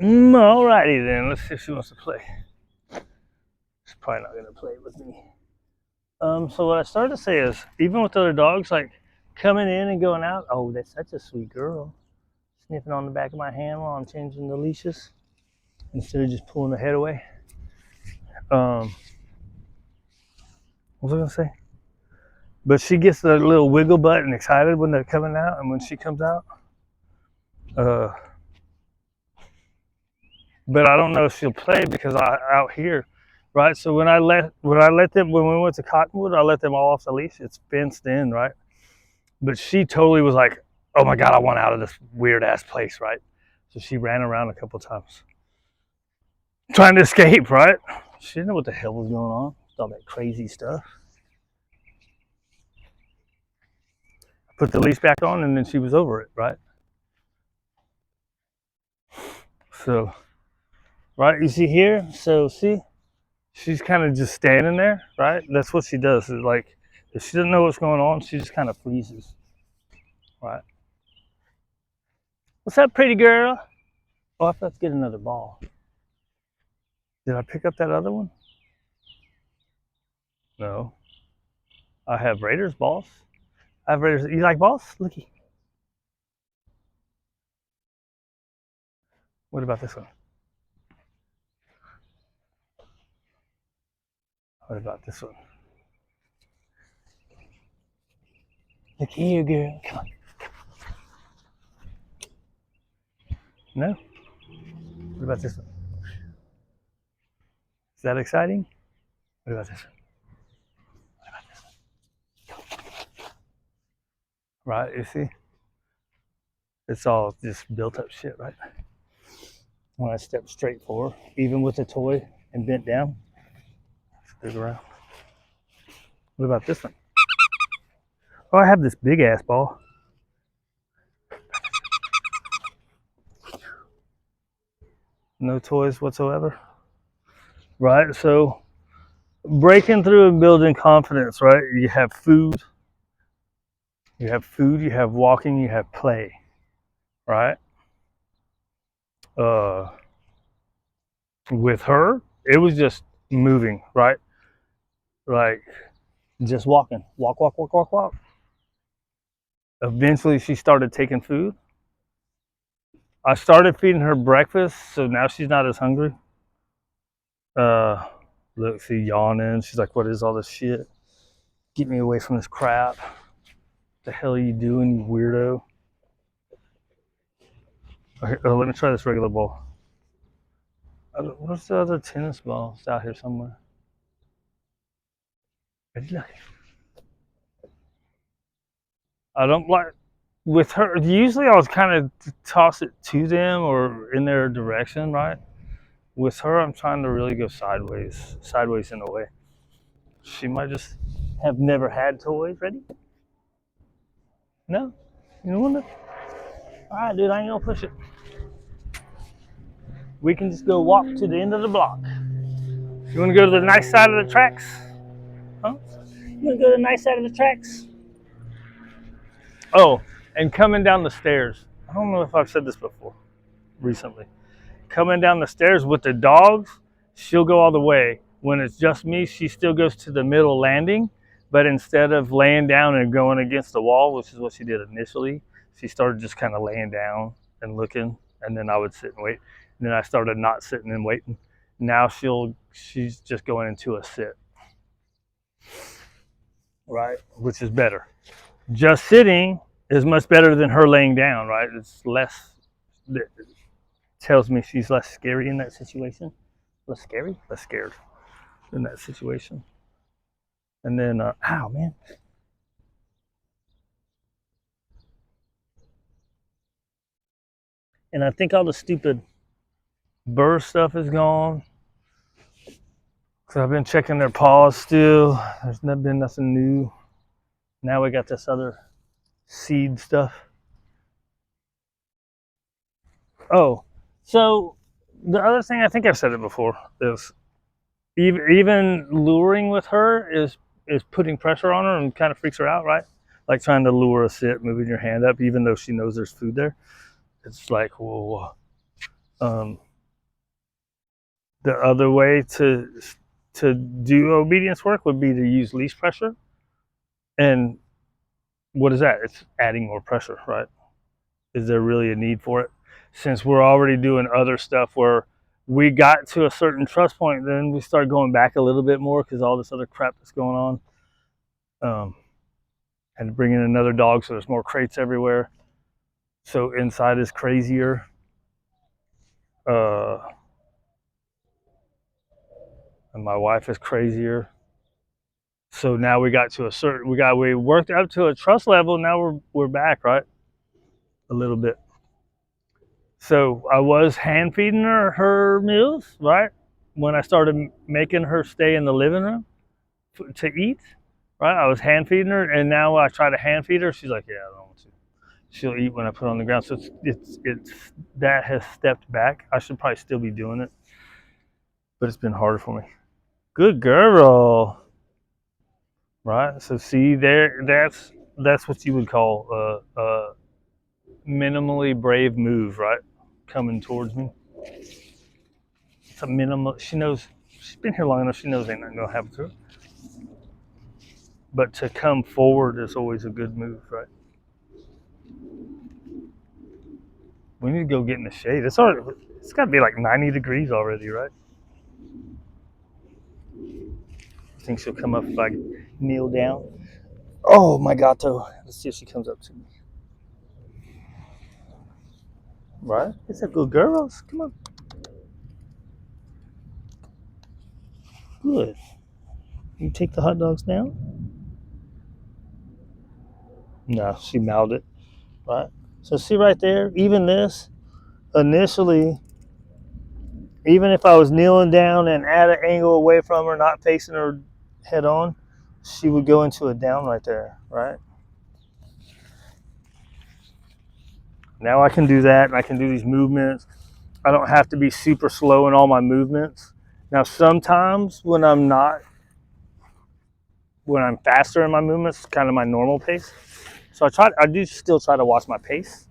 Alrighty then, let's see if she wants to play. She's probably not gonna play with me. So what I started to say is, even with other dogs, like coming in and going out, oh, that's such a sweet girl. Sniffing on the back of my hand while I'm changing the leashes instead of just pulling the head away. What was I gonna say? But she gets the little wiggle butt and excited when they're coming out, and when she comes out, uh, but I don't know if she'll play because I out here, right? So when we went to Cottonwood, I let them all off the leash. It's fenced in, right? But she totally was like, "Oh my god, I want out of this weird ass place," right? So she ran around a couple times trying to escape, right? She didn't know what the hell was going on with all that crazy stuff. I put the leash back on, and then she was over it, right? So, right, you see here. So see, she's kind of just standing there, right? That's what she does. Is like if she doesn't know what's going on, she just kind of freezes, right? What's up, pretty girl? Oh, I forgot to get another ball. Did I pick up that other one? No. I have Raiders balls. I have Raiders. You like balls? Looky. What about this one? What about this one? Look here, girl. Come on. No? What about this one? Is that exciting? What about this one? What about this one? Right, you see? It's all just built up shit, right? When I step straight forward, even with the toy and bent down, stick around. What about this one? Oh, I have this big ass ball. No toys whatsoever. Right? So breaking through and building confidence, right? You have food, you have walking, you have play, right? Uh with her, it was just moving, right? Like just walking. Walk, walk, walk, walk, walk. Eventually she started taking food. I started feeding her breakfast, so now she's not as hungry. Uh, Look, she yawning. She's like, "What is all this shit? Get me away from this crap. What the hell are you doing, you weirdo?" Okay, let me try this regular ball. What's the other tennis ball? It's out here somewhere. I don't like with her. Usually, I was kind of toss it to them or in their direction, right? With her, I'm trying to really go sideways in a way. She might just have never had toys. Ready? No? You want to? All right, dude, I ain't gonna push it. We can just go walk to the end of the block. You want to go to the nice side of the tracks? Huh? You want to go to the nice side of the tracks? Oh, and coming down the stairs. I don't know if I've said this before recently. Coming down the stairs with the dogs, she'll go all the way. When it's just me, she still goes to the middle landing, but instead of laying down and going against the wall, which is what she did initially, she started just kind of laying down and looking, and then I would sit and wait. And then I started not sitting and waiting. Now she's just going into a sit, right? Which is better. Just sitting is much better than her laying down, right? It's less, it tells me she's less scary in that situation. Less scary? Less scared in that situation. And then, ow, man. And I think all the stupid burr stuff is gone. So I've been checking their paws still. There's not been nothing new. Now we got this other seed stuff. Oh, so the other thing, I think I've said it before, is even luring with her is putting pressure on her and kind of freaks her out, right? Like trying to lure a sit, moving your hand up, even though she knows there's food there. It's like, whoa, whoa. Um, the other way to do obedience work would be to use leash pressure. And what is that? It's adding more pressure, right? Is there really a need for it? Since we're already doing other stuff where we got to a certain trust point, then we start going back a little bit more because all this other crap that's going on. Had to bring in another dog, so there's more crates everywhere. So inside is crazier. Uh, and my wife is crazier. So now we got to a certain, we worked up to a trust level. Now we're back, right? A little bit. So I was hand feeding her meals, right? When I started making her stay in the living room to eat, right? I was hand feeding her, and now I try to hand feed her. She's like, "Yeah, I don't want to." She'll eat when I put her on the ground. So it's that has stepped back. I should probably still be doing it, but it's been harder for me. Good girl, right? So see there, that's what you would call a minimally brave move, right? Coming towards me. It's a minimal. She knows. She's been here long enough. She knows ain't nothing gonna happen to her. But to come forward is always a good move, right? We need to go get in the shade. It's already. It's got to be like 90 degrees already, right? I think she'll come up if I kneel down. Oh my gato. Let's see if she comes up to me. Right? It's a good girls. Come on. Good. You take the hot dogs down? No, she mouthed it. Right? So see right there, even this, initially, even if I was kneeling down and at an angle away from her, not facing her head on, she would go into a down right there, right? Now I can do that, and I can do these movements. I don't have to be super slow in all my movements. Now, sometimes when I'm faster in my movements, kind of my normal pace. So I do still try to watch my pace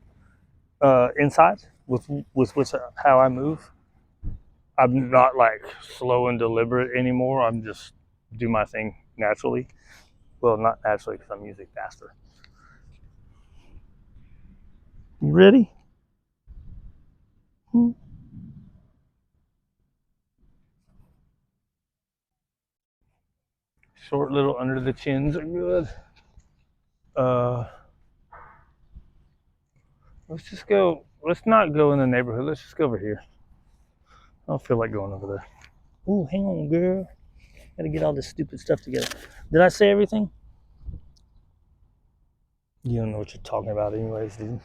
inside with which how I move. I'm not like slow and deliberate anymore. I'm just do my thing naturally. Well, not naturally because I'm usually faster. You ready? Hmm. Short little under the chins are good. Uh, let's just go. Let's not go in the neighborhood. Let's just go over here. I don't feel like going over there. Oh, hang on, girl. Gotta get all this stupid stuff together. Did I say everything? You don't know what you're talking about, anyways, dude.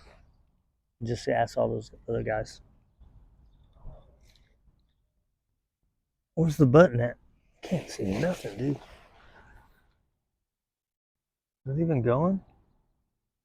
Just ask all those other guys. Where's the button at? Can't see nothing, dude. Is it even going?